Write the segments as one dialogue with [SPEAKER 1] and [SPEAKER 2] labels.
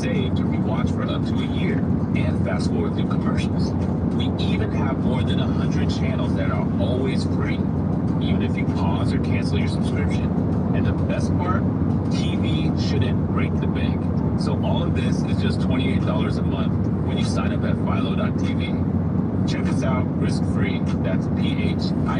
[SPEAKER 1] saved to rewatch for up to a year and fast forward through commercials. We even have more than 100 channels that are always free, even if you pause or cancel your subscription. And the best part, TV shouldn't break the bank. So all of this is just $28 a month when you sign up at philo.tv. Check us out risk-free. That's philo.tv.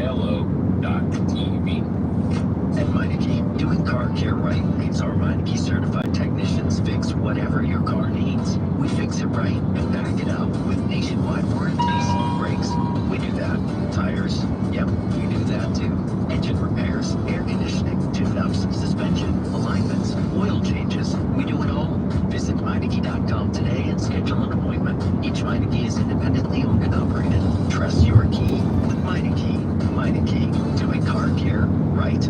[SPEAKER 2] At 𝐬𝐮𝐬𝐜𝐫, doing car care right means our 𝐬𝐮𝐬𝐜 certified technicians fix whatever your car needs. We fix it right and back it up with nationwide warranties. Brakes, we do that. Tires, yep, we do that too. Engine repairs, air conditioning, tune-ups, suspension, alignments, oil changes, we do it all. Visit 𝐬𝐮𝐬𝐜.com today and schedule an appointment. Each 𝐬𝐮𝐬𝐜 is independently owned and operated. Trust your key with 𝐬𝐮𝐬𝐜. 𝐬𝐮𝐬𝐜, doing car care right.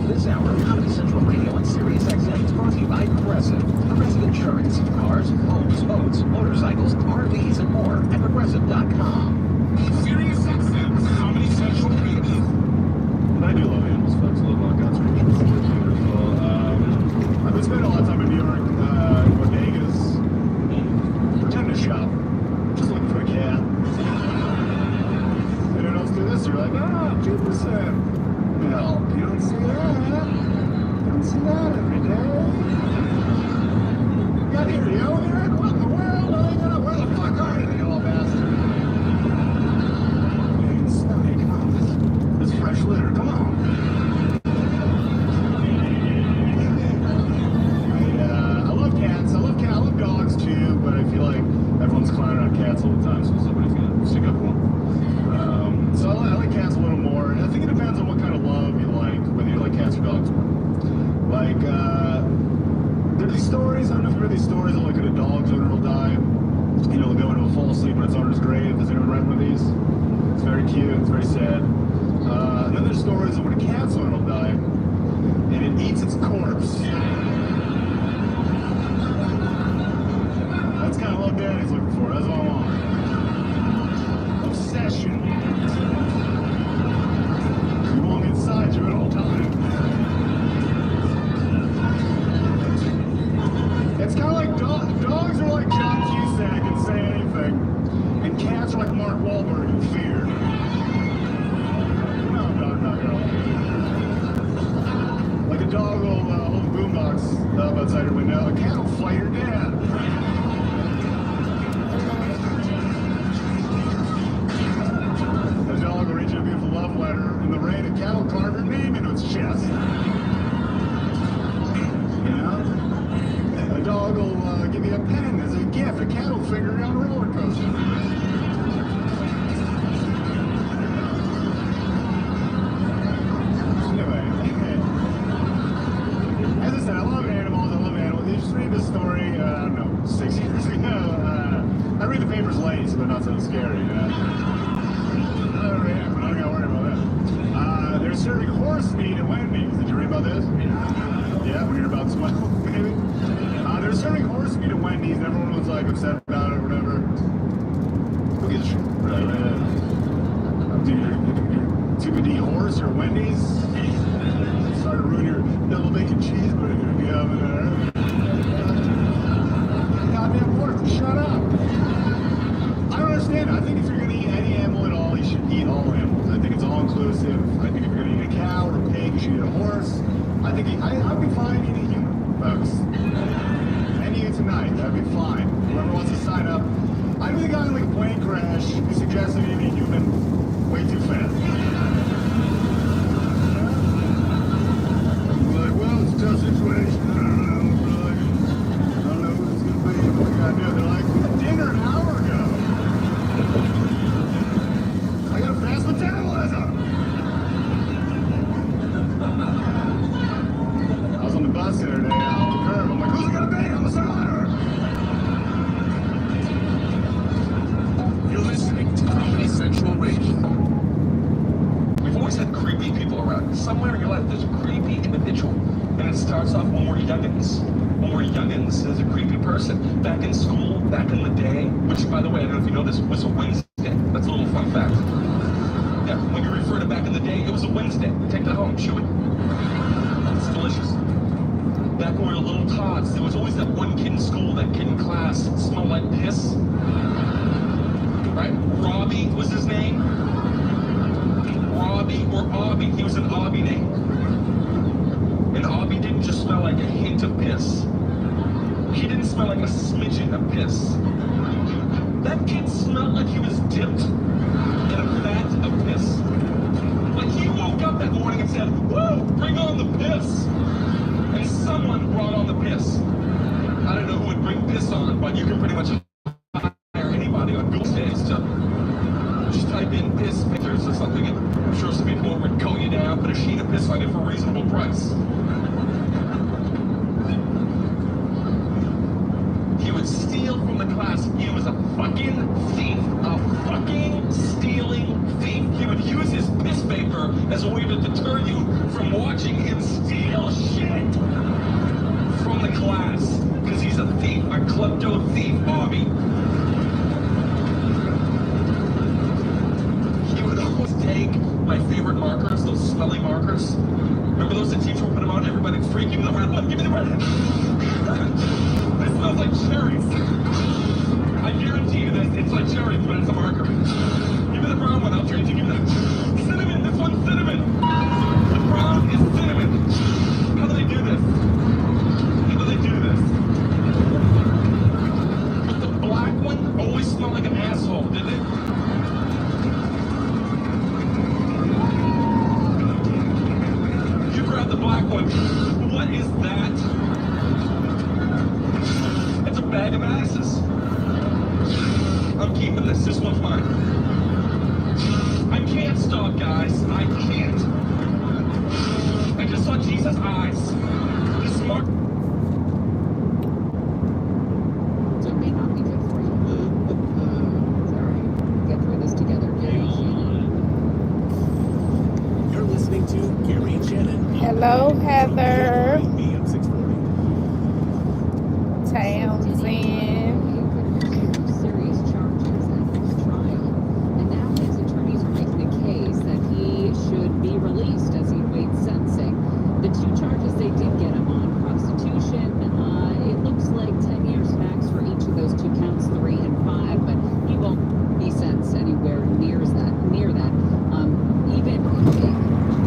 [SPEAKER 3] This hour of Comedy Central Radio on Sirius XM is brought to you by Progressive. Progressive Insurance. Cars, homes, boats, motorcycles, RVs, and more at Progressive.com.
[SPEAKER 1] Sirius XM's Comedy Central Radio.
[SPEAKER 4] I do love animals, folks. I love all kinds of animals. It's beautiful. I've been spending a lot of time in New York, bodegas, pretending to shop, just looking for a cat. Anyone else do this? You're like, 2%. Well, you don't see that. You don't see that every day. Got here, yo. You're in what in the world? Where the fuck are you, you old bastard? Hey, Sonny, come on. This fresh litter, come on. I love cats. I love dogs too, but I feel like everyone's clowning on cats all the time, so somebody's gonna stick up for them. So I like cats a little more, and I think it depends on what kind of love you like, whether you like cats or dogs more. Like, there are these stories, I don't know if you've read these stories of like when a dog's owner will die, you know, they'll go into a fall asleep on its owner's grave. Has anyone read one of these? It's very cute, it's very sad. And then there's stories of when a cat's owner will die, and it eats its corpse. That's kind of what Daddy's looking for, that's what I want. Obsession. You want me inside you at all times. It's kind of like dogs are like John Cusack and say anything, and cats are like Mark Wahlberg and fear. No, not girl. Like a dog will hold a boombox up outside her window. A cat will fight her dad. A dog will read you a beautiful love letter in the rain. A cat will carve her name into its chest. You know? A dog will give you a pen as a gift. A cat will figure it out on a roller coaster. Anyway, as I said, I love animals. You just read this story, I don't know, 6 years ago. I read the papers late, so they're not so scary. I don't gotta worry about that. They're serving horse meat at Wendy's. Did you read about this? Yeah, we hear about smell, maybe. They're serving horse meat at Wendy's, and everyone was like upset about it or whatever. Who gives a shit? Right. Do your 2PD horse or Wendy's? Sorry to ruin your double bacon cheeseburger you have in there. Goddamn horse, shut up. I don't understand. I think if you're going to eat any animal at all, you should eat all animals. I think it's all inclusive. I think if you're going to eat a cow or a pig, you should eat a horse. I think I'd be fine eating a human, folks. And you tonight, that'd be fine. Whoever wants to sign up. I'd be the guy in like a plane crash who suggested eating a human way too fast. Like, well, it's a tough situation. I don't know who it's going to be. What we got to do? They're like, we had dinner an hour ago. I got to fast metabolism. I was on the bus the other day, out on the curb. I'm like, who's it going to be on the side?
[SPEAKER 1] You're listening to Comedy Central Radio.
[SPEAKER 5] We've always had creepy people around. Somewhere in your life, there's a creepy individual. And it starts off when we're youngins. When we're youngins, there's a creepy person. Back in school, back in the day, which, by the way, I don't know if you know this, was a Wednesday. That's a little fun fact. Yeah, when you refer to back in the day, it was a Wednesday. Take that home, chew it. It's delicious. Back when we were little tots, there was always that one kid in in school, that kid in class, smelled like piss. Right? Robbie was his name. Robbie or Obby. He was an Obby name. And Obby didn't just smell like a hint of piss. He didn't smell like a smidgen of piss. That kid smelled like he was dipped in a vat of piss. Like he woke up that morning and said, "Woo, bring on the piss." And someone brought on the piss. I don't know who would bring piss on, but you can pretty much hire anybody on Google States to just type in piss pictures or something, and I'm sure some people would coat you down, put a sheet of piss on you for a reasonable price. He would steal from the class. He was a fucking thief. A fucking stealing thief. He would use his piss paper as a way to deter you from watching him steal shit from the class. Because he's a thief, a klepto thief, Bobby. He would always take my favorite markers, those smelly markers. Remember those that teacher would put them on? Everybody freak, give me the red one, give me the red one. This smells like cherries. I guarantee you that it's like cherries, but it's a marker. Give me the brown one, I'll trade you. Give me the cinnamon, this one's cinnamon. The brown is cinnamon. How do they do this? How do they do this? But the black one always smelled like an asshole, didn't it? You grab the black one. What is that? It's a bag of asses. I'm keeping this. This one's mine. I can't stop, guys. I can't. I just saw Jesus' eyes. This smart.
[SPEAKER 6] So it may not be good for you. Sorry. Get through this together.
[SPEAKER 3] You're listening to Gary and Shannon.
[SPEAKER 7] Hello, Heather.
[SPEAKER 3] AM 640.
[SPEAKER 7] Townsend.
[SPEAKER 6] Serious charges at his trial, and now his attorneys are making a case that he should be released as he awaits sentencing. The two charges they did get him on: prostitution. It looks like 10 years max for each of those two counts, 3 and 5, but he won't be sentenced anywhere near that. Even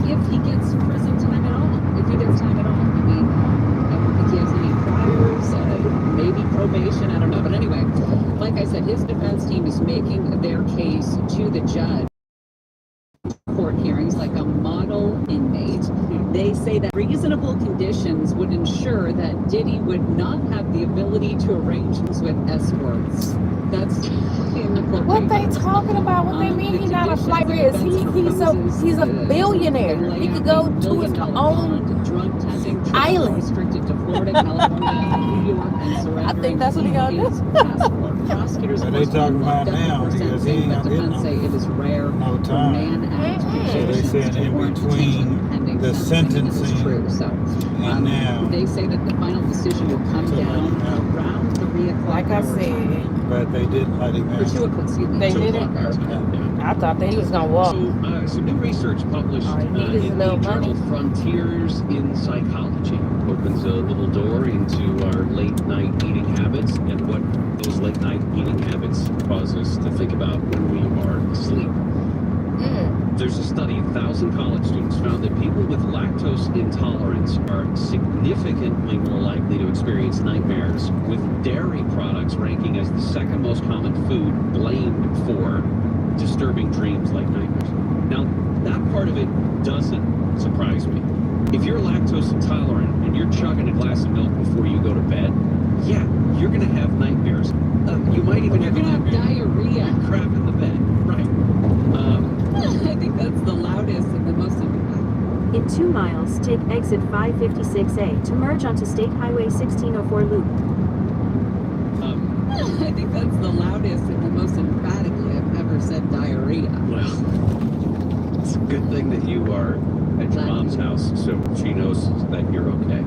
[SPEAKER 6] if he gets prison time at all, if he gets time at all. I mean, I don't think he has any priors, maybe probation, I don't know. But anyway, like I said, his defense team is making their case to the judge. Court hearings like a model inmate. They say that reasonable conditions would ensure that Diddy would not have the ability to arrange things with escorts. That's in the court.
[SPEAKER 7] What they talking about? What they mean he's not a flight risk? He's a billionaire. He could go to his own
[SPEAKER 6] drug testing
[SPEAKER 7] island.
[SPEAKER 6] Restricted to Florida, California, New York, and surrendering.
[SPEAKER 7] I think that's what he gonna do.
[SPEAKER 6] Prosecutors
[SPEAKER 8] What they talking about now, because he ain't
[SPEAKER 6] but
[SPEAKER 8] gonna get
[SPEAKER 6] defense say it is rare
[SPEAKER 8] no
[SPEAKER 6] for
[SPEAKER 8] time.
[SPEAKER 6] Mann Act
[SPEAKER 8] So they
[SPEAKER 6] convictions
[SPEAKER 8] saying
[SPEAKER 6] to
[SPEAKER 8] in
[SPEAKER 6] warrant
[SPEAKER 8] between
[SPEAKER 6] detention pending
[SPEAKER 8] the
[SPEAKER 6] sentencing. It is
[SPEAKER 8] sentencing
[SPEAKER 6] true. So
[SPEAKER 8] and now.
[SPEAKER 6] they say that the final decision will come
[SPEAKER 8] So
[SPEAKER 6] down
[SPEAKER 8] like,
[SPEAKER 6] around 3 o'clock.
[SPEAKER 7] Like I
[SPEAKER 6] our time.
[SPEAKER 7] said,
[SPEAKER 8] But they didn't let him
[SPEAKER 6] Or
[SPEAKER 8] out.
[SPEAKER 6] 2 o'clock, excuse me.
[SPEAKER 7] They
[SPEAKER 6] 2
[SPEAKER 7] didn't?
[SPEAKER 6] o'clock our time.
[SPEAKER 7] I thought that he was gonna walk.
[SPEAKER 9] Some new research published
[SPEAKER 7] All he
[SPEAKER 9] in
[SPEAKER 7] needs is a
[SPEAKER 9] the
[SPEAKER 7] little
[SPEAKER 9] journal
[SPEAKER 7] money.
[SPEAKER 9] Frontiers in Psychology. Opens a little door into our late night eating habits and what those late night eating habits cause us to think about when we are asleep. There's a study of 1,000 college students found that people with lactose intolerance are significantly more likely to experience nightmares, with dairy products ranking as the second most common food blamed for disturbing dreams like nightmares. Now, that part of it doesn't surprise me. If you're lactose intolerant and you're chugging a glass of milk before you go to bed, yeah, you're going to have nightmares. You might even
[SPEAKER 6] You're going to have diarrhea.
[SPEAKER 9] crap in the bed. Right.
[SPEAKER 6] I think that's the loudest and the most.
[SPEAKER 10] In 2 miles, take exit 556A to merge onto State Highway 1604 loop.
[SPEAKER 6] I think that's the loudest and the most emphatically I've ever said diarrhea.
[SPEAKER 9] Well, it's a good thing that you are at your mom's house, so she knows that you're okay.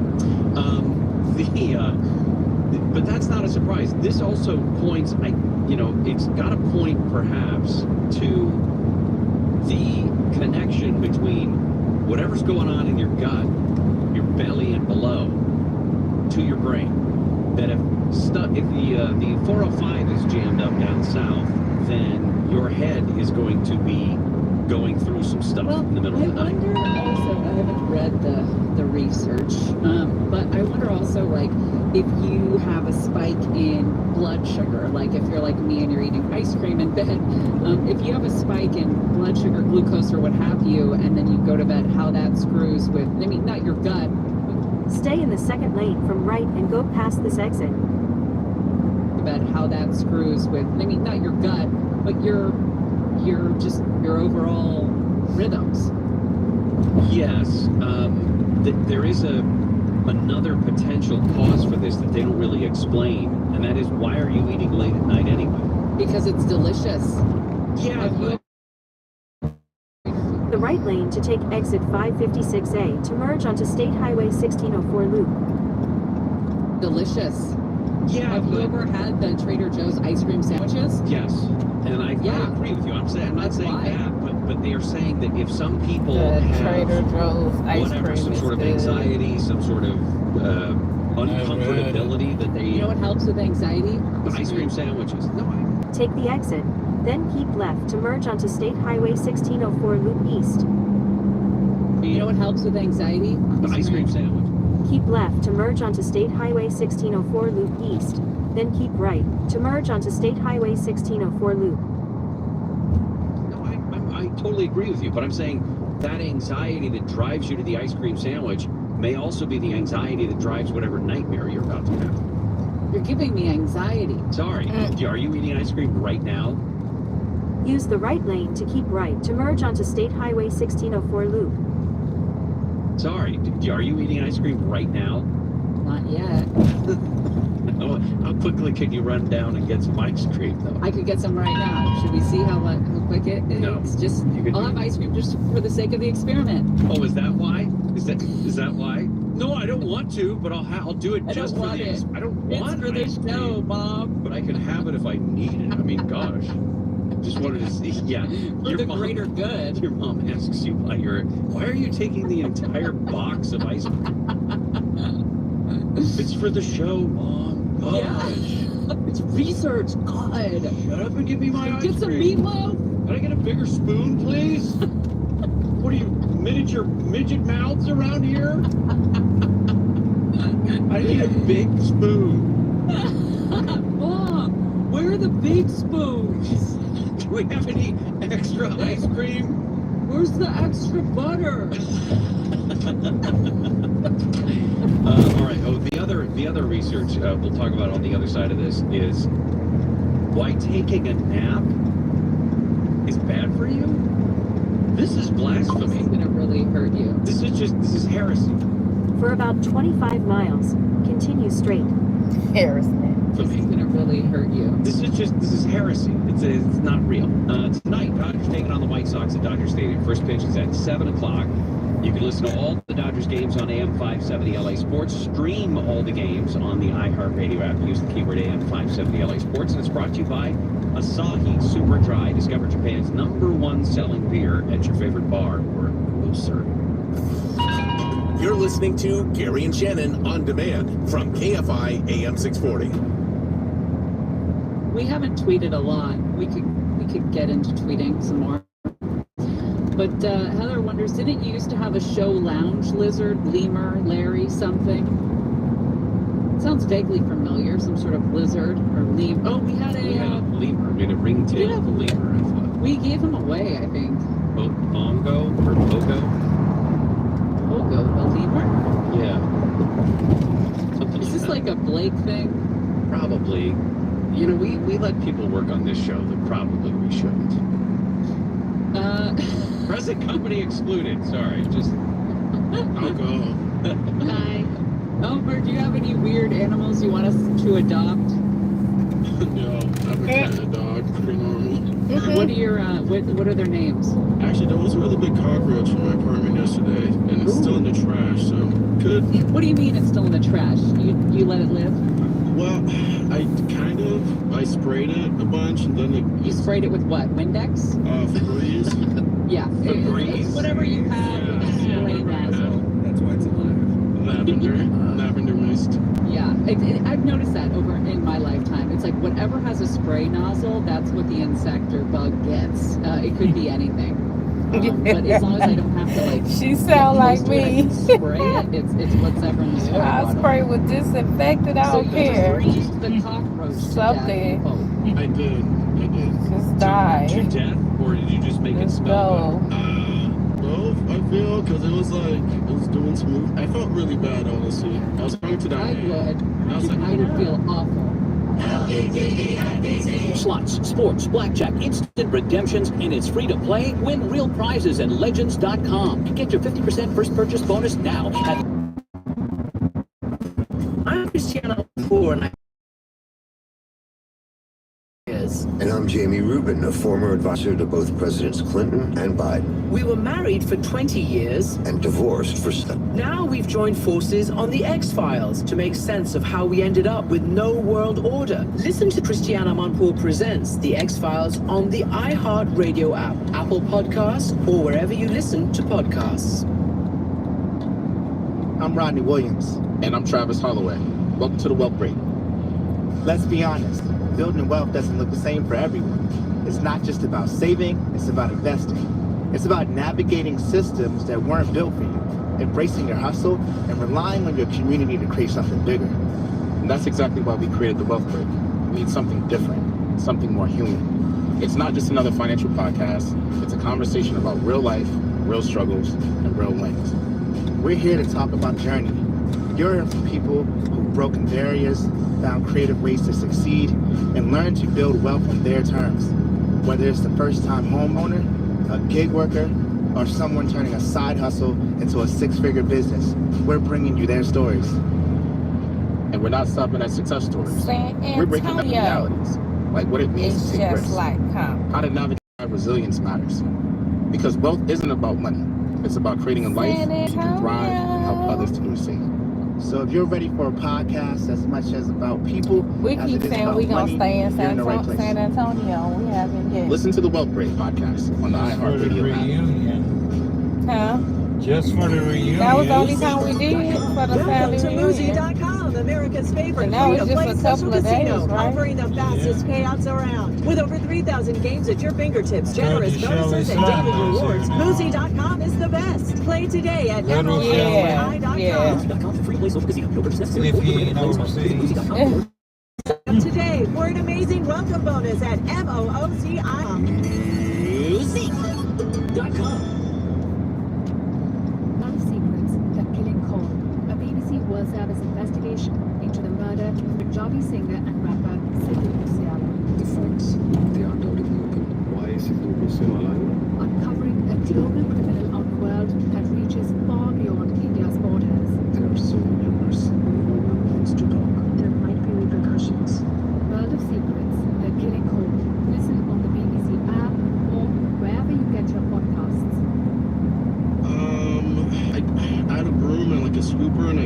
[SPEAKER 9] But that's not a surprise. This also points, it's got to point perhaps to the connection between whatever's going on in your gut, your belly and below, to your brain. That if the 405 is jammed up down south, then your head is going to be going through some stuff in the middle of the night.
[SPEAKER 6] I wonder also, I haven't read the research, but I wonder also, like, if you have a spike in blood sugar, like if you're like me and you're eating ice cream in bed, if you have a spike in blood sugar, glucose, or what have you, and then you go to bed, how that screws with, I mean, not your gut.
[SPEAKER 10] Stay in the second lane from right and go past this exit.
[SPEAKER 6] Bed, how that screws with, I mean, not your gut, but your overall rhythms.
[SPEAKER 9] Yes, there is another potential cause for this that they don't really explain, and that is, why are you eating late at night anyway?
[SPEAKER 6] Because it's delicious.
[SPEAKER 9] Yeah, but
[SPEAKER 10] The right lane to take exit 556A to merge onto State Highway 1604 loop.
[SPEAKER 6] Delicious.
[SPEAKER 9] yeah,
[SPEAKER 6] Have you ever had the Trader Joe's ice cream sandwiches?
[SPEAKER 9] yes, and I agree with you. I'm not
[SPEAKER 6] That's
[SPEAKER 9] saying
[SPEAKER 6] why.
[SPEAKER 9] that, but they are saying that if some people
[SPEAKER 7] The
[SPEAKER 9] have
[SPEAKER 7] Trader Joe's ice
[SPEAKER 9] whatever,
[SPEAKER 7] cream
[SPEAKER 9] some
[SPEAKER 7] is
[SPEAKER 9] sort of
[SPEAKER 7] good.
[SPEAKER 9] anxiety, some sort of uncomfortability, that they
[SPEAKER 6] You know what helps with anxiety?
[SPEAKER 9] ice cream sandwiches. No,
[SPEAKER 10] Take the exit, then keep left to merge onto State Highway 1604 loop east.
[SPEAKER 6] You know what helps with anxiety?
[SPEAKER 9] ice cream sandwich.
[SPEAKER 10] Keep left to merge onto State Highway 1604 loop east. Then keep right to merge onto State Highway 1604 loop.
[SPEAKER 9] No, I totally agree with you, but I'm saying that anxiety that drives you to the ice cream sandwich may also be the anxiety that drives whatever nightmare you're about to have.
[SPEAKER 6] You're giving me anxiety.
[SPEAKER 9] Sorry, are you eating ice cream right now?
[SPEAKER 10] Use the right lane to keep right to merge onto State Highway 1604 loop.
[SPEAKER 9] Sorry, are you eating ice cream right now?
[SPEAKER 6] Not yet.
[SPEAKER 9] How quickly can you run down and get some ice cream, though?
[SPEAKER 6] I could get some right now. Should we see how quick it is?
[SPEAKER 9] No.
[SPEAKER 6] Just, I'll have ice cream just for the sake of the experiment.
[SPEAKER 9] Oh, is that why? Is that why? No, I don't want to, but I'll do it
[SPEAKER 6] I
[SPEAKER 9] just
[SPEAKER 6] don't
[SPEAKER 9] for
[SPEAKER 6] want
[SPEAKER 9] the.
[SPEAKER 6] it.
[SPEAKER 9] I don't
[SPEAKER 6] It's
[SPEAKER 9] want
[SPEAKER 6] for the
[SPEAKER 9] ice
[SPEAKER 6] show,
[SPEAKER 9] cream,
[SPEAKER 6] Bob.
[SPEAKER 9] but I can have it if I need it. I mean, gosh, just wanted to see. Yeah,
[SPEAKER 6] For the greater good.
[SPEAKER 9] Your mom asks you why are you taking the entire box of ice cream? It's for the show, Mom. Gosh.
[SPEAKER 6] Yeah. It's research. God.
[SPEAKER 9] Shut up and give me my ice
[SPEAKER 6] Get some
[SPEAKER 9] cream.
[SPEAKER 6] meatloaf.
[SPEAKER 9] Can I get a bigger spoon, please? What are you, miniature midget mouths around here? I need a big spoon.
[SPEAKER 6] Mom, where are the big spoons?
[SPEAKER 9] Do we have any extra ice cream?
[SPEAKER 6] Where's the extra butter?
[SPEAKER 9] All right. Oh, the other research we'll talk about on the other side of this is why taking a nap is bad for you. This is
[SPEAKER 6] This
[SPEAKER 9] blasphemy.
[SPEAKER 6] is gonna really hurt you.
[SPEAKER 9] This is heresy.
[SPEAKER 10] For about 25 miles, continue straight.
[SPEAKER 7] Harassment.
[SPEAKER 9] For
[SPEAKER 6] This is
[SPEAKER 9] me.
[SPEAKER 6] gonna really hurt you.
[SPEAKER 9] This is heresy. It's not real. Tonight, Dodgers taking on the White Sox at Dodger Stadium. First pitch is at 7 o'clock. You can listen to all the Dodgers games on AM 570 LA Sports. Stream all the games on the iHeartRadio app. Use the keyword AM 570 LA Sports. And it's brought to you by Asahi Super Dry. Discover Japan's #1 selling beer at your favorite bar or grocer.
[SPEAKER 11] You're listening to Gary and Shannon on demand from KFI AM 640.
[SPEAKER 6] We haven't tweeted a lot. We could get into tweeting some more. But Heather wonders, didn't you used to have a show lounge lizard, lemur, Larry, something? It sounds vaguely familiar, some sort of lizard or lemur. Oh, we had
[SPEAKER 9] We had
[SPEAKER 6] a,
[SPEAKER 9] a lemur. We had a ring-tailed
[SPEAKER 6] Yeah.
[SPEAKER 9] lemur, I thought.
[SPEAKER 6] we gave him away, I think.
[SPEAKER 9] Bongo or Pogo?
[SPEAKER 6] Pogo, a lemur?
[SPEAKER 9] Yeah. Something
[SPEAKER 6] Is this
[SPEAKER 9] that.
[SPEAKER 6] like a Blake thing?
[SPEAKER 9] Probably. You know, we let people work on this show that probably we shouldn't. Present company excluded. Sorry, just alcohol.
[SPEAKER 6] Hi. Elmer, do you have any weird animals you want us to adopt?
[SPEAKER 12] No, I've a cat and a dog, pretty normal.
[SPEAKER 6] What are your what are their names?
[SPEAKER 12] Actually, there was a really big cockroach in my apartment yesterday, and it's still in the trash, so could.
[SPEAKER 6] What do you mean it's still in the trash? You let it live?
[SPEAKER 12] Well, I sprayed it a bunch, and then
[SPEAKER 6] You sprayed it with what? Windex?
[SPEAKER 12] Febreze.
[SPEAKER 6] Yeah.
[SPEAKER 9] Febreze.
[SPEAKER 6] It's whatever you have.
[SPEAKER 12] Yeah.
[SPEAKER 6] Spray that.
[SPEAKER 12] That's why it's alive. lavender mist.
[SPEAKER 6] Yeah, I've noticed that over in my lifetime. It's like whatever has a spray nozzle, that's what the insect or bug gets. It could be anything. But as long as I don't have to like,
[SPEAKER 7] She sound like me.
[SPEAKER 6] Spray it. It's whatever in the spray
[SPEAKER 7] I
[SPEAKER 6] bottle.
[SPEAKER 7] spray with disinfectant. I don't care.
[SPEAKER 6] Just the cockroach.
[SPEAKER 7] Something.
[SPEAKER 12] I did.
[SPEAKER 7] Just die.
[SPEAKER 9] To death, or did you just make it
[SPEAKER 7] Just
[SPEAKER 9] smell
[SPEAKER 7] go.
[SPEAKER 12] Both, I feel, because it was doing some move. I felt really bad, honestly. I was trying to die.
[SPEAKER 6] I would feel awful.
[SPEAKER 13] Slots, sports, blackjack, instant redemptions, and it's free to play. Win real prizes at 𝐬𝐮𝐬𝐽.com. Get your 50% first purchase bonus now.
[SPEAKER 14] I'm Cristiano Poor,
[SPEAKER 15] and I'm Jamie Rubin, a former advisor to both Presidents Clinton and Biden.
[SPEAKER 14] We were married for 20 years.
[SPEAKER 15] And divorced for 7.
[SPEAKER 14] Now we've joined forces on the X-Files to make sense of how we ended up with no world order. Listen to Cristiano Manpour Presents The X-Files on the iHeartRadio app, Apple Podcasts, or wherever you listen to podcasts.
[SPEAKER 16] I'm Rodney Williams.
[SPEAKER 17] And I'm Travis Holloway. Welcome to the Wealth Break.
[SPEAKER 16] Let's be honest. Building wealth doesn't look the same for everyone. It's not just about saving, it's about investing. It's about navigating systems that weren't built for you, embracing your hustle, and relying on your community to create something bigger.
[SPEAKER 17] And that's exactly why we created the Wealth Break. We need something different, something more human. It's not just another financial podcast. It's a conversation about real life, real struggles, and real wins.
[SPEAKER 16] We're here to talk about journey. You're hearing from people who've broken barriers, found creative ways to succeed, and learned to build wealth on their terms. Whether it's the first-time homeowner, a gig worker, or someone turning a side hustle into a 6-figure business, we're bringing you their stories.
[SPEAKER 17] And we're not stopping at success stories.
[SPEAKER 7] San
[SPEAKER 17] We're breaking down
[SPEAKER 7] Antonio.
[SPEAKER 17] realities, like what it means
[SPEAKER 7] It's
[SPEAKER 17] to take
[SPEAKER 7] just
[SPEAKER 17] risks,
[SPEAKER 7] like come.
[SPEAKER 17] how to navigate why resilience matters. Because wealth isn't about money. It's about creating a life
[SPEAKER 7] San
[SPEAKER 17] where you can thrive and help
[SPEAKER 7] Antonio.
[SPEAKER 17] others to do the same.
[SPEAKER 16] So if you're ready for a podcast as much as about people,
[SPEAKER 7] We
[SPEAKER 16] as
[SPEAKER 7] keep
[SPEAKER 16] it is
[SPEAKER 7] saying
[SPEAKER 16] about
[SPEAKER 7] we gonna
[SPEAKER 16] money,
[SPEAKER 7] stay in
[SPEAKER 16] you're in the right place.
[SPEAKER 7] San Antonio. We haven't yet.
[SPEAKER 17] Listen to the Wealth Break podcast on the
[SPEAKER 8] For the
[SPEAKER 17] iHeartRadio app.
[SPEAKER 8] reunion.
[SPEAKER 7] Huh?
[SPEAKER 8] Just for the reunion.
[SPEAKER 7] That was the only time we did for the family reunion.
[SPEAKER 18] 𝐬𝐮𝐬𝐽.com, America's favorite
[SPEAKER 7] And that was just a
[SPEAKER 18] free-to-play
[SPEAKER 7] couple
[SPEAKER 18] social
[SPEAKER 7] of days,
[SPEAKER 18] casino,
[SPEAKER 7] right?
[SPEAKER 18] offering the fastest payouts around. With over 3,000 games at your fingertips, generous
[SPEAKER 8] Show
[SPEAKER 18] bonuses, and
[SPEAKER 8] us
[SPEAKER 18] daily
[SPEAKER 8] that.
[SPEAKER 18] rewards, 𝐬𝐮𝐬𝐽.com is the best. Play today at
[SPEAKER 8] Yeah.
[SPEAKER 18] MOOCI.com.
[SPEAKER 8] And if he ain't overseas.
[SPEAKER 18] Today for an amazing welcome bonus at MOOCI.com.
[SPEAKER 19] Not secrets, 𝐬𝐮𝐬𝐿, a BBC World Service investigation into the murder of Punjabi singer and rapper Sidhu Moosewala.
[SPEAKER 20] The facts, they are undoubtedly open. Why is Sidhu Moosewala alive?
[SPEAKER 19] Uncovering a global criminal outworld that reaches far beyond India's borders.
[SPEAKER 20] There are so numerous. No one wants to talk.
[SPEAKER 19] There might be repercussions. World of Secrets, 𝐬𝐿. Listen on the BBC app or wherever you get your podcasts.
[SPEAKER 12] I had a broom and like a scooper, and I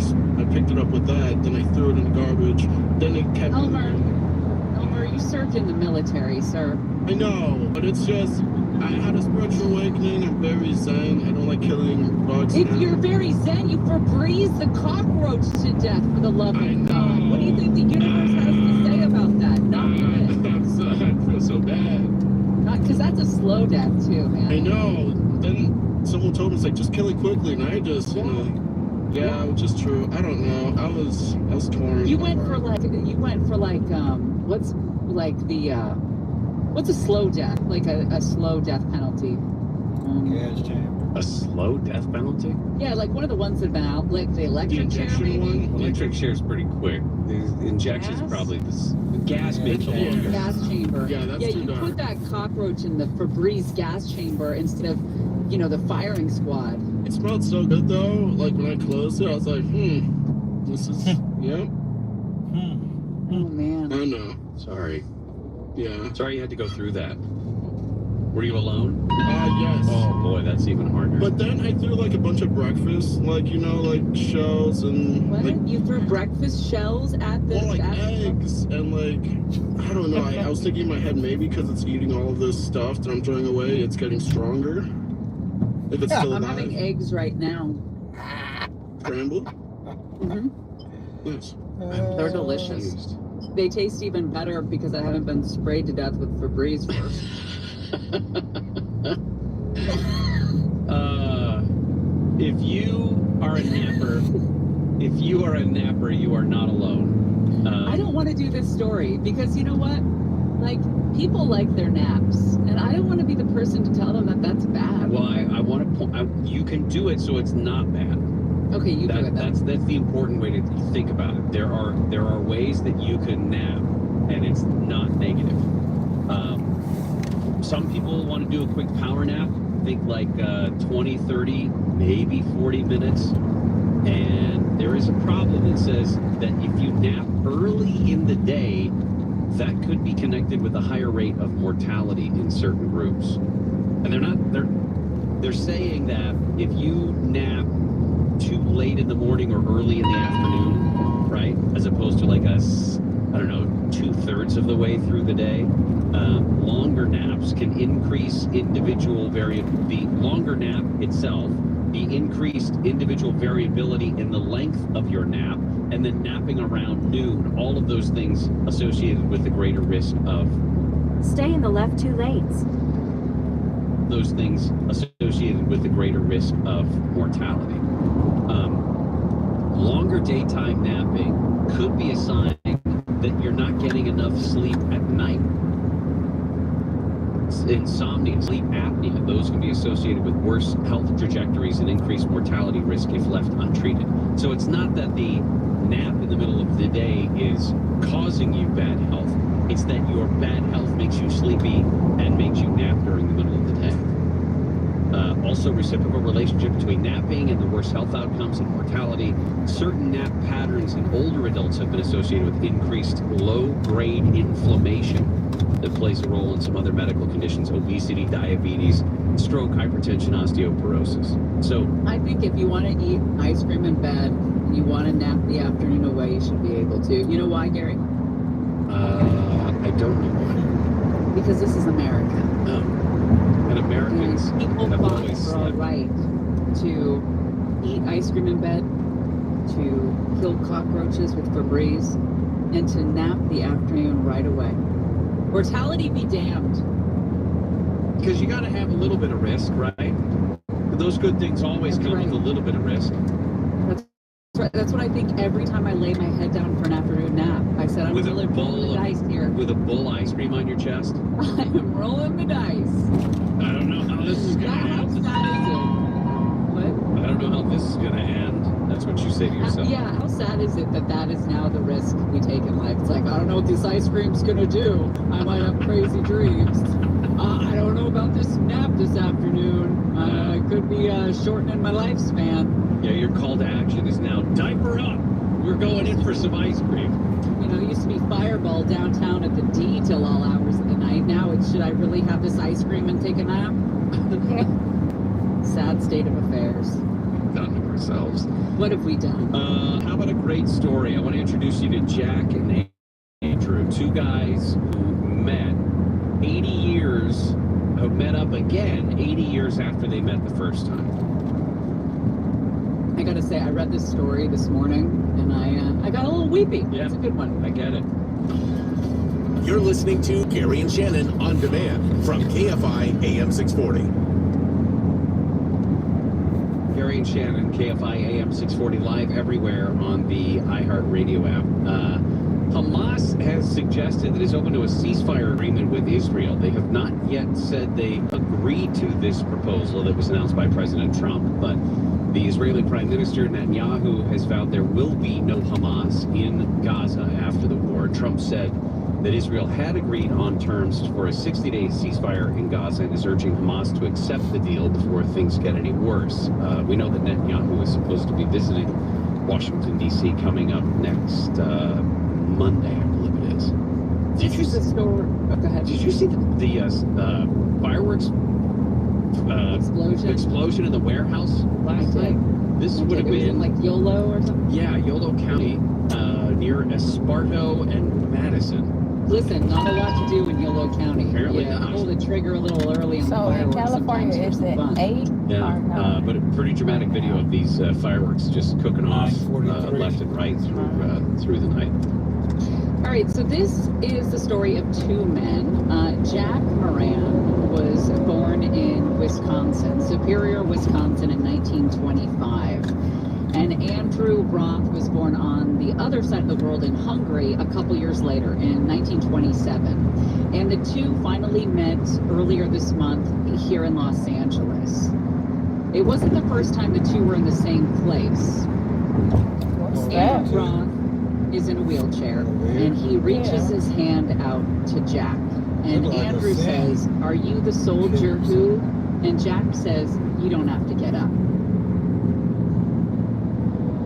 [SPEAKER 12] picked it up with that. Then I threw it in the garbage. Then it kept.
[SPEAKER 6] Elmer, you served in the military, sir.
[SPEAKER 12] I know, but it's just I had a spiritual awakening. I'm very zen. I don't like killing bugs.
[SPEAKER 6] If
[SPEAKER 12] now.
[SPEAKER 6] you're very zen, you Febreze the cockroach to death for the love of God. What do you think the universe has to say about that? Not good.
[SPEAKER 12] I feel so bad.
[SPEAKER 6] Because that's a slow death too, man.
[SPEAKER 12] I know. Then someone told me it's like just kill it quickly, and I just yeah, which is true. I don't know. I was torn.
[SPEAKER 6] You went for like what's a slow death? Like a slow death penalty.
[SPEAKER 8] Gas chamber.
[SPEAKER 9] A slow death penalty?
[SPEAKER 6] Yeah, like one of the ones that have been out, like the electric chair maybe.
[SPEAKER 9] Electric chair is pretty quick. The injection's probably the gas makes a longer.
[SPEAKER 6] Gas chamber.
[SPEAKER 12] Yeah, that's too
[SPEAKER 6] you
[SPEAKER 12] dark.
[SPEAKER 6] put that cockroach in the Febreze gas chamber instead of, the firing squad.
[SPEAKER 12] It smelled so good though. Like when I closed it, I was like, this is yep.
[SPEAKER 6] Oh man.
[SPEAKER 12] I know.
[SPEAKER 9] Sorry.
[SPEAKER 12] Yeah.
[SPEAKER 9] Sorry you had to go through that. Were you alone?
[SPEAKER 12] Yes.
[SPEAKER 9] Oh boy, that's even harder.
[SPEAKER 12] But then I threw like a bunch of breakfast, like shells and
[SPEAKER 6] What?
[SPEAKER 12] like
[SPEAKER 6] You threw breakfast shells at the
[SPEAKER 12] like eggs and like I don't know. I was thinking in my head maybe because it's eating all of this stuff that I'm throwing away, it's getting stronger. If it's still
[SPEAKER 6] I'm
[SPEAKER 12] alive.
[SPEAKER 6] having eggs right now.
[SPEAKER 12] Scrambled? Yes.
[SPEAKER 6] They're delicious. They taste even better because I haven't been sprayed to death with Febreze first.
[SPEAKER 9] If you are a napper, you are not alone.
[SPEAKER 6] I don't want to do this story because you know what? Like, people like their naps, and I don't want to be the person to tell them that that's bad.
[SPEAKER 9] Well, I want to point. You can do it so it's not bad.
[SPEAKER 6] Okay, you do it then.
[SPEAKER 9] That's the important way to think about it. There are ways that you can nap, and it's not negative. Some people want to do a quick power nap. Think like 20, 30, maybe 40 minutes. And there is a problem that says that if you nap early in the day, that could be connected with a higher rate of mortality in certain groups. And they're saying that if you nap too late in the morning or early in the afternoon, right, as opposed to like I don't know, 2/3 of the way through the day, longer naps can increase individual variability. The longer nap itself, the increased individual variability in the length of your nap, and then napping around noon, all of those things associated with the greater risk of...
[SPEAKER 10] Stay in the left 2 lanes.
[SPEAKER 9] Those things associated with the greater risk of mortality. Longer daytime napping could be a sign that you're not getting enough sleep at night. Insomnia, sleep apnea, those can be associated with worse health trajectories and increased mortality risk if left untreated. So it's not that the nap in the middle of the day is causing you bad health. It's that your bad health makes you sleepy and makes you nap during the middle of the day. Also, reciprocal relationship between napping and the worst health outcomes and mortality. Certain nap patterns in older adults have been associated with increased low-grade inflammation that plays a role in some other medical conditions: obesity, diabetes, stroke, hypertension, osteoporosis. So
[SPEAKER 6] I think if you want to eat ice cream in bed and you want to nap the afternoon away, you should be able to. You know why, Gary?
[SPEAKER 9] I don't know why.
[SPEAKER 6] Because this is America.
[SPEAKER 9] Oh. And Americans
[SPEAKER 6] people
[SPEAKER 9] have
[SPEAKER 6] fought
[SPEAKER 9] always
[SPEAKER 6] for a
[SPEAKER 9] slept.
[SPEAKER 6] right to eat ice cream in bed, to kill cockroaches with Febreze, and to nap the afternoon right away. Mortality be damned.
[SPEAKER 9] Because you got to have a little bit of risk, right? Those good things always come with a little bit of risk.
[SPEAKER 6] That's what I think every time I lay my head down for an afternoon nap. I said, I'm really rolling the dice here.
[SPEAKER 9] With a bowl ice cream on your chest?
[SPEAKER 6] I'm rolling the dice.
[SPEAKER 9] I don't know how this is going to end.
[SPEAKER 6] How sad is it? What?
[SPEAKER 9] I don't know how this is going to end. That's what you say to yourself.
[SPEAKER 6] Yeah, how sad is it that that is now the risk we take in life? It's like, I don't know what this ice cream's going to do. I might have crazy dreams. I don't know about this nap this afternoon. I could be shortening my lifespan.
[SPEAKER 9] Yeah, your call to action is now diaper up. We're going in for some ice cream.
[SPEAKER 6] You know, it used to be Fireball downtown at the D till all hours of the night. Now it's, should I really have this ice cream and take a nap? Sad state of affairs.
[SPEAKER 9] Done to ourselves.
[SPEAKER 6] What have we done?
[SPEAKER 9] How about a great story? I want to introduce you to Jack and Andrew, two guys who met 80 years, who met up again 80 years after they met the first time.
[SPEAKER 6] I gotta say, I read this story this morning, and I got a little weepy.
[SPEAKER 9] Yeah,
[SPEAKER 6] it's a good one.
[SPEAKER 9] I get it.
[SPEAKER 11] You're listening to Gary and Shannon on demand from KFI AM 640.
[SPEAKER 9] Gary and Shannon, KFI AM 640, live everywhere on the iHeartRadio app. Hamas has suggested that it's open to a ceasefire agreement with Israel. They have not yet said they agreed to this proposal that was announced by President Trump, but the Israeli Prime Minister Netanyahu has vowed there will be no Hamas in Gaza after the war. Trump said that Israel had agreed on terms for a 60-day ceasefire in Gaza and is urging Hamas to accept the deal before things get any worse. We know that Netanyahu is supposed to be visiting Washington, D.C. coming up next Monday, I believe it is.
[SPEAKER 6] Did you see the story? Oh, go ahead.
[SPEAKER 9] Did you see the fireworks explosion in the warehouse last night? This would have been
[SPEAKER 6] like Yolo or something?
[SPEAKER 9] Yeah, Yolo County, near Esparto and Madison.
[SPEAKER 6] Listen, not a lot to do in Yolo County.
[SPEAKER 9] Apparently
[SPEAKER 6] You
[SPEAKER 9] not.
[SPEAKER 6] pull the trigger a little early on the
[SPEAKER 7] So in
[SPEAKER 6] fireworks
[SPEAKER 7] California,
[SPEAKER 6] sometimes
[SPEAKER 7] is
[SPEAKER 6] for
[SPEAKER 7] it
[SPEAKER 6] some fun.
[SPEAKER 7] 8
[SPEAKER 9] Yeah,
[SPEAKER 7] or 9?
[SPEAKER 9] but a pretty dramatic video of these fireworks just cooking off left and right through the night.
[SPEAKER 6] All right, so this is the story of two men. Jack Moran was born in Wisconsin, Superior, Wisconsin in 1925. And Andrew Roth was born on the other side of the world in Hungary a couple years later in 1927. And the two finally met earlier this month here in Los Angeles. It wasn't the first time the two were in the same place. Andrew Roth is in a wheelchair, and he reaches his hand out to Jack. And Andrew says, "Are you the soldier who?" And Jack says, "You don't have to get up."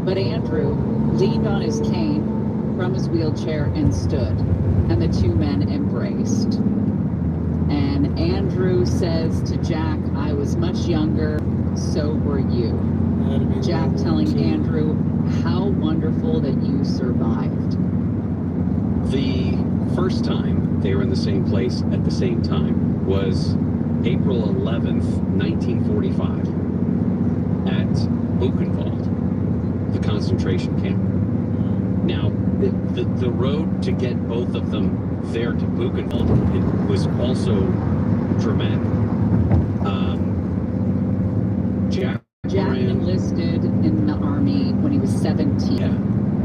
[SPEAKER 6] But Andrew leaned on his cane from his wheelchair and stood, and the two men embraced. And Andrew says to Jack, "I was much younger, so were you." Jack telling Andrew, "How wonderful that you survived."
[SPEAKER 9] The first time they were in the same place at the same time was April 11th, 1945 at Buchenwald, the concentration camp. Now, the road to get both of them there to Buchenwald, it was also dramatic.
[SPEAKER 6] Jack enlisted in the Army when he was 17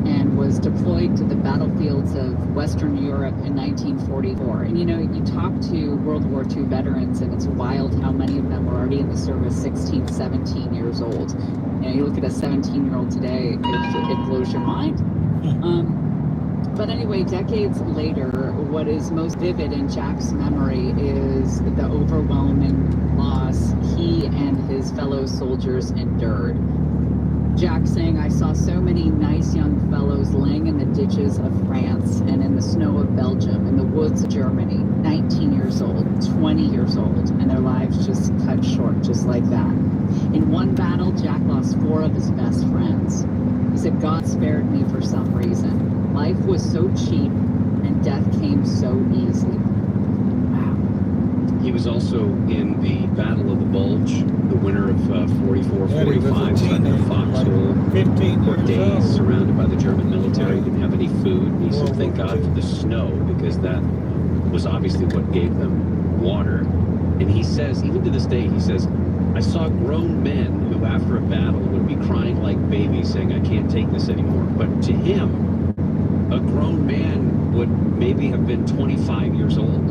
[SPEAKER 6] and was deployed to the battlefields of Western Europe in 1944. And you know, you talk to World War II veterans, and it's wild how many of them were already in the service 16, 17 years old. You know, you look at a 17-year-old today, it blows your mind. But anyway, decades later, what is most vivid in Jack's memory is the overwhelming loss he and his fellow soldiers endured. Jack saying, "I saw so many nice young fellows laying in the ditches of France and in the snow of Belgium, in the woods of Germany, 19 years old, 20 years old, and their lives just cut short just like that. In one battle, Jack lost 4 of his best friends. He said, God spared me for some reason. Life was so cheap and death came so easy."
[SPEAKER 9] He was also in the Battle of the Bulge, the winter of 44-45, spent in a foxhole for days surrounded by the German military, didn't have any food. He said, thank God for the snow, because that was obviously what gave them water. And he says, even to this day, he says, I saw grown men who after a battle would be crying like babies saying, I can't take this anymore. But to him, a grown man would maybe have been 25 years old.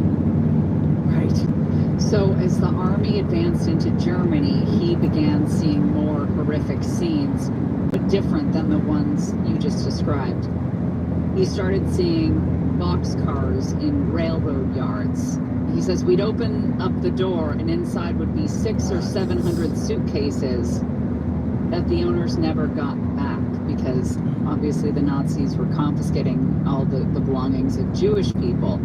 [SPEAKER 6] Right. So as the army advanced into Germany, he began seeing more horrific scenes, but different than the ones you just described. He started seeing boxcars in railroad yards. He says we'd open up the door and inside would be 600 or 700 suitcases that the owners never got back, because obviously the Nazis were confiscating all the belongings of Jewish people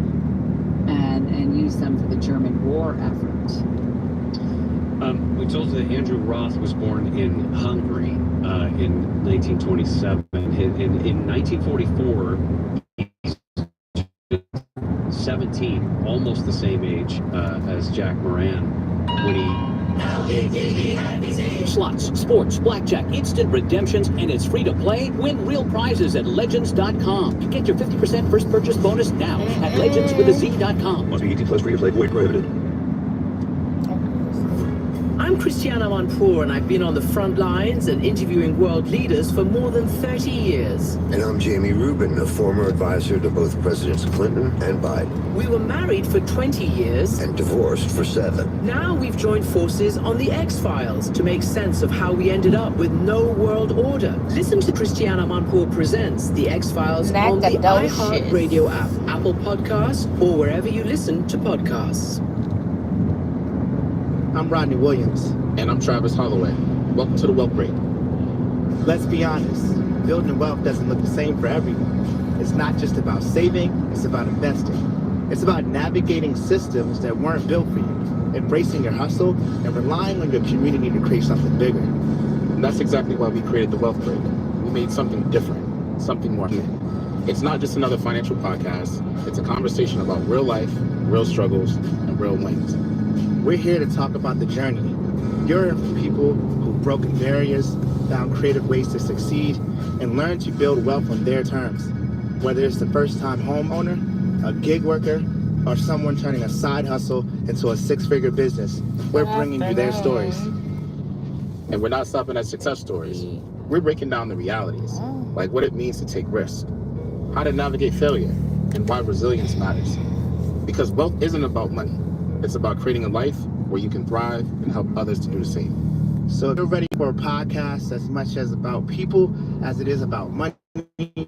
[SPEAKER 6] and used them for the German war effort.
[SPEAKER 9] We told you that Andrew Roth was born in Hungary in 1927. In 1944, he's 17, almost the same age as Jack Moran when he...
[SPEAKER 13] Slots, sports, blackjack, instant redemptions, and it's free to play. Win real prizes at 𝐬𝐮𝐬𝐫𝐷.com. Get your 50% first purchase bonus now at 𝐬𝐮𝐬𝐫𝐷.com.
[SPEAKER 20] Must be 18 plus for you. Play void prohibited.
[SPEAKER 14] I'm Christiana Manpour, and I've been on the front lines and interviewing world leaders for more than 30 years.
[SPEAKER 15] And I'm Jamie Rubin, a former advisor to both Presidents Clinton and Biden.
[SPEAKER 14] We were married for 20 years.
[SPEAKER 15] And divorced for 7.
[SPEAKER 14] Now we've joined forces on the X-Files to make sense of how we ended up with no world order. Listen to Christiana Manpour Presents The X-Files on the iHeart Radio app, Apple Podcasts, or wherever you listen to podcasts.
[SPEAKER 16] I'm Rodney Williams.
[SPEAKER 17] And I'm Travis Holloway. Welcome to the Wealth Break.
[SPEAKER 16] Let's be honest, building wealth doesn't look the same for everyone. It's not just about saving, it's about investing. It's about navigating systems that weren't built for you, embracing your hustle, and relying on your community to create something bigger.
[SPEAKER 17] And that's exactly why we created the Wealth Break. We made something different, something more human. It's not just another financial podcast. It's a conversation about real life, real struggles, and real wins.
[SPEAKER 16] We're here to talk about the journey. You're in for people who've broken barriers, found creative ways to succeed, and learn to build wealth on their terms. Whether it's the first-time homeowner, a gig worker, or someone turning a side hustle into a six-figure business, we're bringing you their stories.
[SPEAKER 17] And we're not stopping at success stories. We're breaking down the realities, like what it means to take risks, how to navigate failure, and why resilience matters. Because wealth isn't about money. It's about creating a life where you can thrive and help others to do the same.
[SPEAKER 16] So if you're ready for a podcast as much as about people as it is about money, you're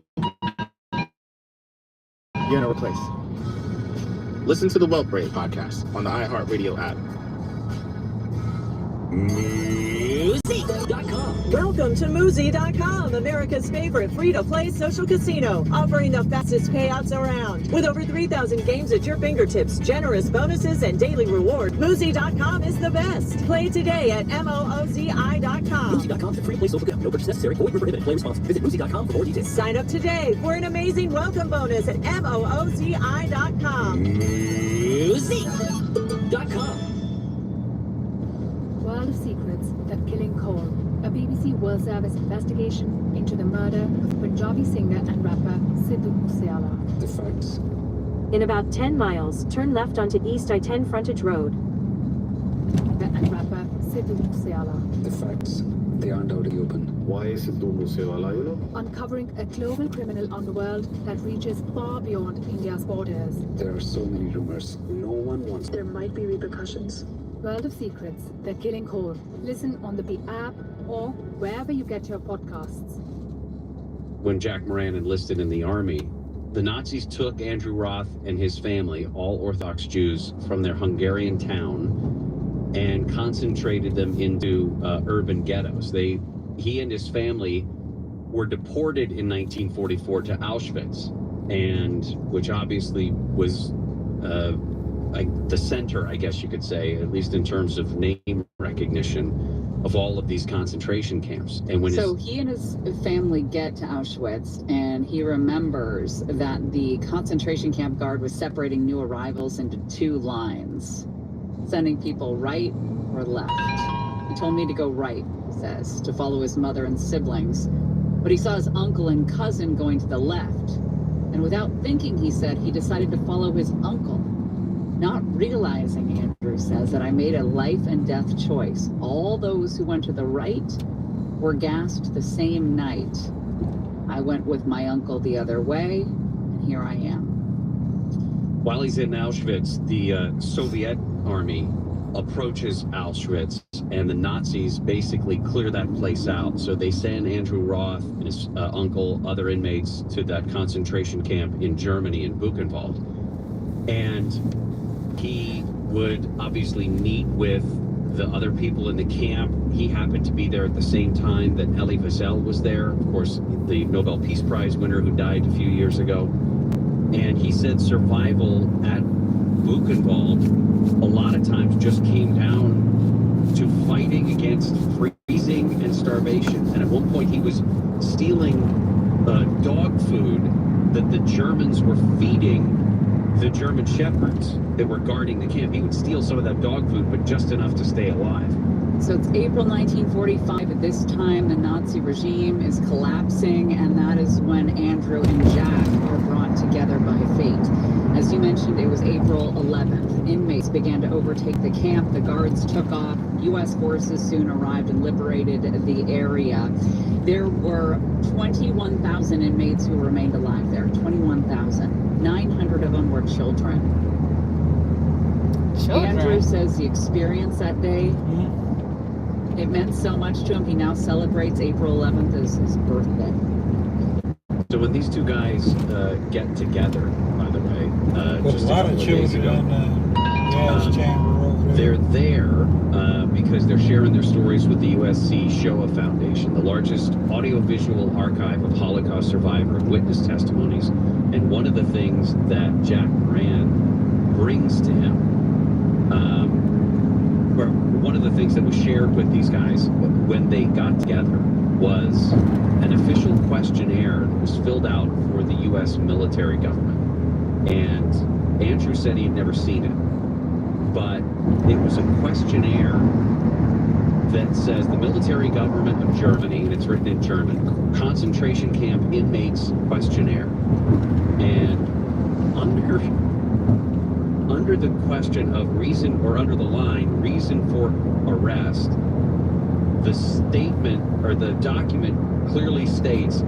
[SPEAKER 16] in a place.
[SPEAKER 17] Listen to the Wealth Break podcast on the iHeartRadio app.
[SPEAKER 18] Welcome to 𝐬𝐮𝐬𝐜𝐫𝐷𝐼𝐶.com, America's favorite free-to-play social casino, offering the fastest payouts around. With over 3,000 games at your fingertips, generous bonuses, and daily reward, 𝐬𝐮𝐬𝐜𝐫𝐷𝐼𝐶.com is the best. Play today at MOOZI.com.
[SPEAKER 13] 𝐬𝐮𝐬𝐜𝐫𝐷𝐼𝐶.com is a free play social game. No purchase necessary. Void where prohibited. Play responsibly. Visit 𝐬𝐮𝐬𝐜𝐫𝐷𝐼𝐶.com for more details.
[SPEAKER 18] Sign up today for an amazing welcome bonus at MOOZI.com.
[SPEAKER 13] 𝐬𝐮𝐬𝐜𝐫𝐷𝐼𝐶.com.
[SPEAKER 19] World of Secrets, The Killing Call, a BBC World Service investigation into the murder of Punjabi singer and rapper Sidhu Moosewala.
[SPEAKER 20] The facts.
[SPEAKER 10] In about 10 miles, turn left onto East I-10 frontage road.
[SPEAKER 19] And rapper Sidhu Moosewala.
[SPEAKER 20] The facts. They are undoubtedly open. Why is Sidhu Moosewala,
[SPEAKER 19] Uncovering a global criminal underworld that reaches far beyond India's borders.
[SPEAKER 20] There are so many rumors. No one wants.
[SPEAKER 19] There might be repercussions. World of Secrets, The Killing Call. Listen on the Beat app or wherever you get your podcasts.
[SPEAKER 9] When Jack Moran enlisted in the army, the Nazis took Andrew Roth and his family, all Orthodox Jews, from their Hungarian town and concentrated them into urban ghettos. He and his family were deported in 1944 to Auschwitz, and which obviously was the center, I guess you could say, at least in terms of name recognition, of all of these concentration camps. And when
[SPEAKER 6] he and his family get to Auschwitz, and he remembers that the concentration camp guard was separating new arrivals into two lines, sending people right or left. He told me to go right, he says, to follow his mother and siblings, but he saw his uncle and cousin going to the left, and without thinking, he said, he decided to follow his uncle. Not realizing, Andrew says, that I made a life and death choice. All those who went to the right were gassed the same night. I went with my uncle the other way, and here I am.
[SPEAKER 9] While he's in Auschwitz, the Soviet army approaches Auschwitz, and the Nazis basically clear that place out. So they send Andrew Roth and his uncle, other inmates, to that concentration camp in Germany, in Buchenwald. And he would obviously meet with the other people in the camp. He happened to be there at the same time that Elie Wiesel was there, of course, the Nobel Peace Prize winner who died a few years ago. And he said survival at Buchenwald a lot of times just came down to fighting against freezing and starvation. And at one point he was stealing dog food that the Germans were feeding the German shepherds that were guarding the camp. He would steal some of that dog food, but just enough to stay alive.
[SPEAKER 6] So it's April 1945. At this time, the Nazi regime is collapsing, and that is when Andrew and Jack are brought together by fate. As you mentioned, it was April 11th. Inmates began to overtake the camp. The guards took off. U.S. forces soon arrived and liberated the area. There were 21,000 inmates who remained alive there. 21,000. 900 of them were children. Andrew says the experience that day, it meant so much to him. He now celebrates April 11th as his birthday.
[SPEAKER 9] So when these two guys get together, by the way, just a
[SPEAKER 8] lot
[SPEAKER 9] couple
[SPEAKER 8] of
[SPEAKER 9] of days
[SPEAKER 8] children
[SPEAKER 9] ago,
[SPEAKER 8] in the gas chamber over there.
[SPEAKER 9] they're there because they're sharing their stories with the 𝐬𝐶 Foundation, the largest audiovisual archive of Holocaust survivor and witness testimonies. And one of the things that Jack Moran brings to him, or one of the things that was shared with these guys when they got together, was an official questionnaire that was filled out for the U.S. military government. And Andrew said he had never seen it, but it was a questionnaire that says the military government of Germany, and it's written in German, concentration camp inmates questionnaire. And under the question of reason, or under the line, reason for arrest, the statement or the document clearly states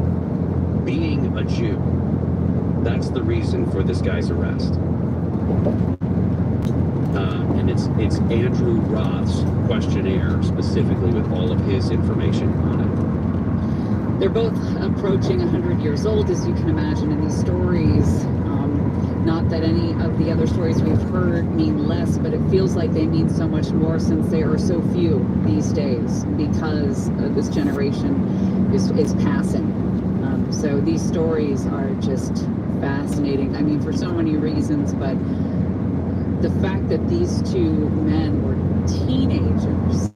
[SPEAKER 9] being a Jew. That's the reason for this guy's arrest. And it's Andrew Roth's questionnaire, specifically with all of his information on it.
[SPEAKER 6] They're both approaching 100 years old, as you can imagine, in these stories. Not that any of the other stories we've heard mean less, but it feels like they mean so much more since there are so few these days, because this generation is passing. So these stories are just fascinating. I mean, for so many reasons, but the fact that these two men were teenagers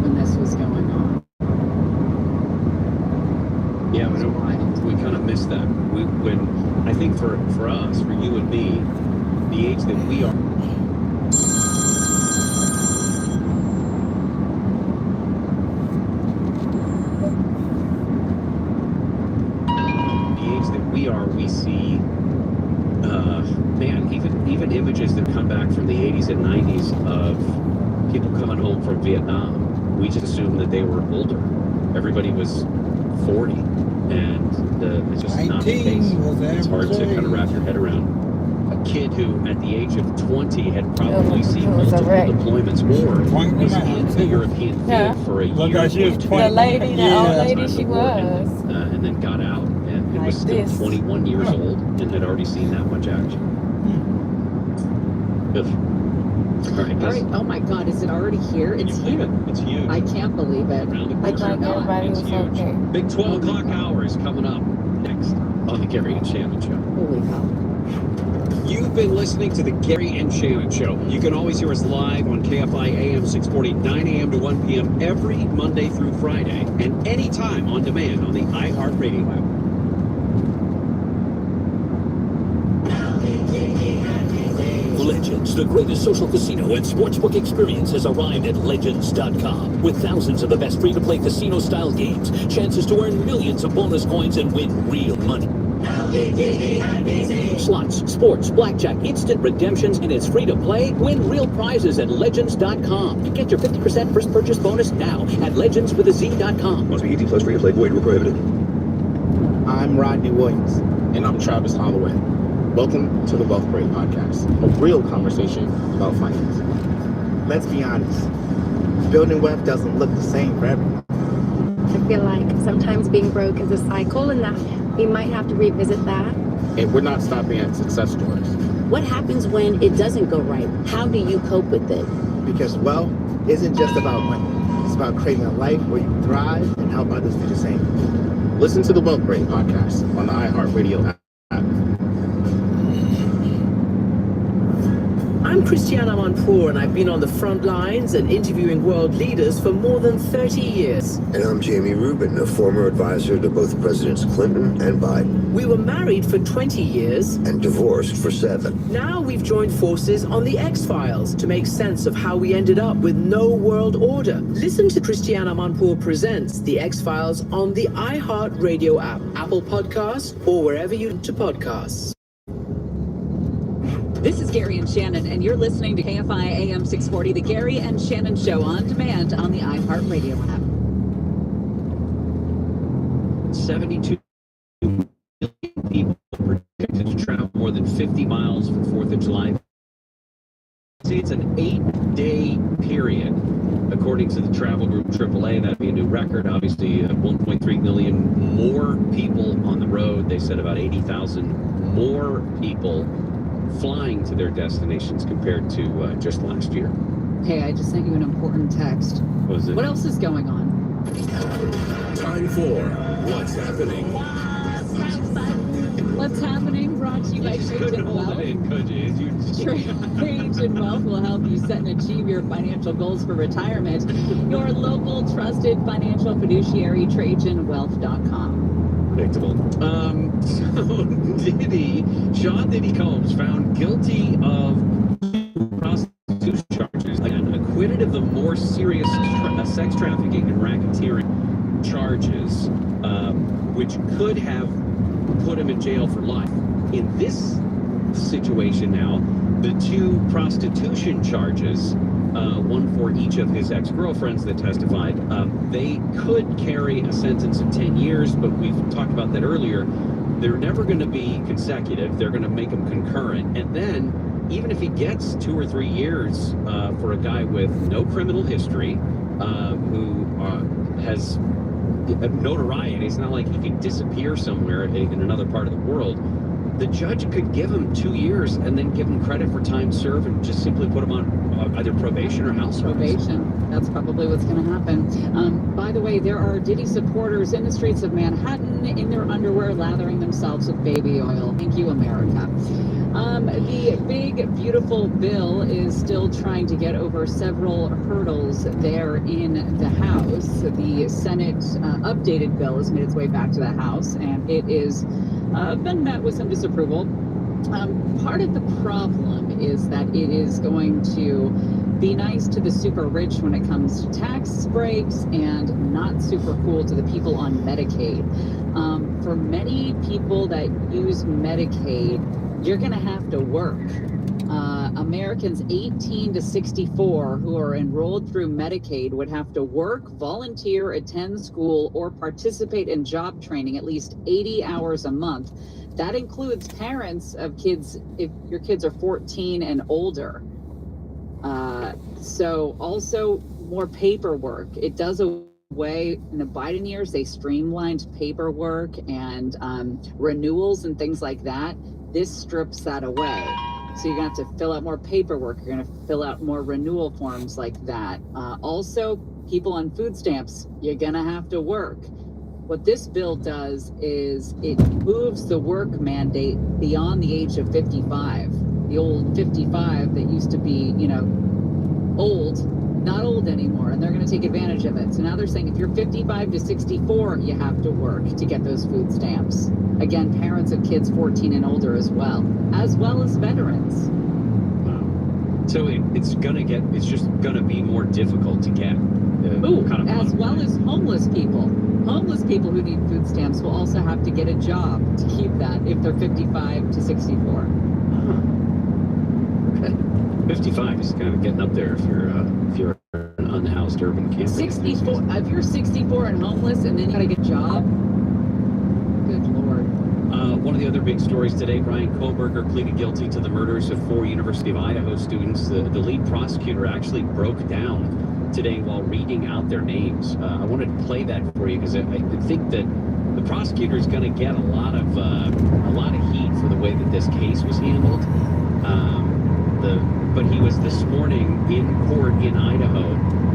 [SPEAKER 6] when this was going on.
[SPEAKER 9] Yeah, we kind of missed that. When I think for us, for you and me, the age that we are. We see, man, even images that come back from the 80s and 90s of people coming home from Vietnam. We just assumed that they were older. Everybody was 40, and it's just not the case. It's hard to kind of wrap your head around. A kid who, at the age of 20, had probably seen multiple deployments, or was in the European field for a year.
[SPEAKER 7] The lady, the old lady, she was.
[SPEAKER 9] And then got out. And was still 21 years old and had already seen that much action. All right.
[SPEAKER 6] Oh my God, is it already here? It's here.
[SPEAKER 9] It's huge.
[SPEAKER 6] I can't believe it. I cannot.
[SPEAKER 9] It's huge. Big 12 o'clock hour is coming up next on the Gary and Shannon Show.
[SPEAKER 6] Holy cow.
[SPEAKER 9] You've been listening to the Gary and Shannon Show. You can always hear us live on KFI AM 640, 9 a.m. to 1 p.m. every Monday through Friday, and anytime on demand on the iHeartRadio app.
[SPEAKER 13] Legends, the greatest social casino and sportsbook experience, has arrived at 𝐬𝐮𝐬𝐜𝐫𝐷. With thousands of the best free-to-play casino-style games, chances to earn millions of bonus coins and win real money. Slots, sports, blackjack, instant redemptions, and it's free to play. Win real prizes at 𝐬𝐮𝐬𝐜𝐫𝐷. Get your 50% first purchase bonus now at 𝐬𝐮𝐬𝐜𝐫𝐷.com.
[SPEAKER 17] Must be 18 plus, free to play, void where prohibited. I'm Rodney Williams. And I'm Travis Holloway. Welcome to the Wealth Break Podcast, a real conversation about finance. Let's be honest, building wealth doesn't look the same for everyone.
[SPEAKER 21] I feel like sometimes being broke is a cycle and that we might have to revisit that.
[SPEAKER 17] And we're not stopping at success stories.
[SPEAKER 22] What happens when it doesn't go right? How do you cope with it?
[SPEAKER 16] Because wealth isn't just about money. It's about creating a life where you thrive and help others do the same.
[SPEAKER 17] Listen to the Wealth Break Podcast on the iHeartRadio app.
[SPEAKER 14] I'm Christiana Manpour, and I've been on the front lines and interviewing world leaders for more than 30 years.
[SPEAKER 15] And I'm Jamie Rubin, a former advisor to both Presidents Clinton and Biden.
[SPEAKER 14] We were married for 20 years.
[SPEAKER 15] And divorced for 7.
[SPEAKER 14] Now we've joined forces on the X-Files to make sense of how we ended up with no world order. Listen to Christiana Manpour Presents The X-Files on the iHeartRadio app, Apple Podcasts, or wherever you listen to podcasts.
[SPEAKER 6] This is Gary and Shannon, and you're listening to KFI AM 640, the Gary and Shannon Show on demand on the iHeartRadio app.
[SPEAKER 9] 72 million people projected to travel more than 50 miles for 4th of July. It's an 8-day period. According to the travel group AAA, that'd be a new record. Obviously, 1.3 million more people on the road. They said about 80,000 more people flying to their destinations compared to just last year.
[SPEAKER 6] Hey, I just sent you an important text.
[SPEAKER 9] What was it?
[SPEAKER 6] What else is going on?
[SPEAKER 11] Time for What's Happening.
[SPEAKER 6] What's Happening, brought to you you by
[SPEAKER 9] couldn't hold
[SPEAKER 6] 𝐬𝐮𝐬𝐜𝐫𝐽.
[SPEAKER 9] it in, could you?
[SPEAKER 6] 𝐬𝐮𝐬𝐜𝐫𝐽 will help you set and achieve your financial goals for retirement. Your local trusted financial fiduciary, 𝐬𝐮𝐬𝐜𝐫𝐽.com.
[SPEAKER 9] Predictable. Sean Diddy Combs found guilty of prostitution charges and acquitted of the more serious sex trafficking and racketeering charges, which could have put him in jail for life. In this situation now, the two prostitution charges, one for each of his ex-girlfriends that testified, they could carry a sentence of 10 years, but we've talked about that earlier. They're never going to be consecutive. They're going to make them concurrent. And then, even if he gets 2 or 3 years for a guy with no criminal history, who has notoriety, it's not like he can disappear somewhere in another part of the world. The judge could give him 2 years and then give him credit for time served and just simply put him on either probation or house arrest.
[SPEAKER 6] Probation. That's probably what's going to happen. By the way, there are Diddy supporters in the streets of Manhattan in their underwear lathering themselves with baby oil. Thank you, America. The big, beautiful bill is still trying to get over several hurdles there in the House. The Senate updated bill has made its way back to the House, and it is been met with some disapproval. Part of the problem is that it is going to be nice to the super rich when it comes to tax breaks and not super cool to the people on Medicaid. For many people that use Medicaid, you're going to have to work. Americans 18 to 64 who are enrolled through Medicaid would have to work, volunteer, attend school, or participate in job training at least 80 hours a month. That includes parents of kids if your kids are 14 and older. So also more paperwork. It does away, in the Biden years, they streamlined paperwork and renewals and things like that. This strips that away. So you're going to have to fill out more paperwork. You're going to fill out more renewal forms like that. Also, people on food stamps, you're going to have to work. What this bill does is it moves the work mandate beyond the age of 55. The old 55 that used to be, old, not old anymore, and they're going to take advantage of it. So now they're saying if you're 55 to 64, you have to work to get those food stamps. Again, parents of kids 14 and older as well as veterans.
[SPEAKER 9] Wow. So it's just going to be more difficult to get.
[SPEAKER 6] As well as homeless people. Homeless people who need food stamps will also have to get a job to keep that if they're 55 to 64.
[SPEAKER 9] Okay. 55 is kind of getting up there if you're an unhoused urban campus.
[SPEAKER 6] 64. If you're 64 and homeless and then you got to get a job, good Lord.
[SPEAKER 9] One of the other big stories today, Bryan Kohberger pleaded guilty to the murders of 4 University of Idaho students. The lead prosecutor actually broke down today while reading out their names. I wanted to play that for you because I think that the prosecutor is going to get a lot of heat for the way that this case was handled. But he was this morning in court in Idaho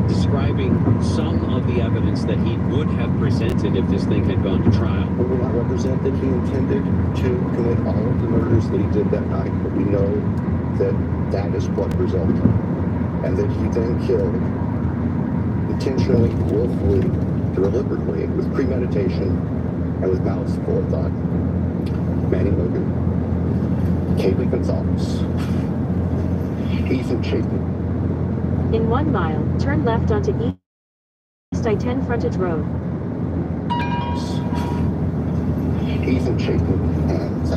[SPEAKER 9] describing some of the evidence that he would have presented if this thing had gone to trial.
[SPEAKER 2] We will not represent that he intended to commit all of the murders that he did that night, but we know that that is what resulted, and that he then killed intentionally, willfully, deliberately, with premeditation, and with malice forethought, Manny Logan, Kaylee Gonzalez, Ethan Chapin.
[SPEAKER 10] In 1 mile, turn left onto East I-10 frontage road.
[SPEAKER 2] Ethan Chapin and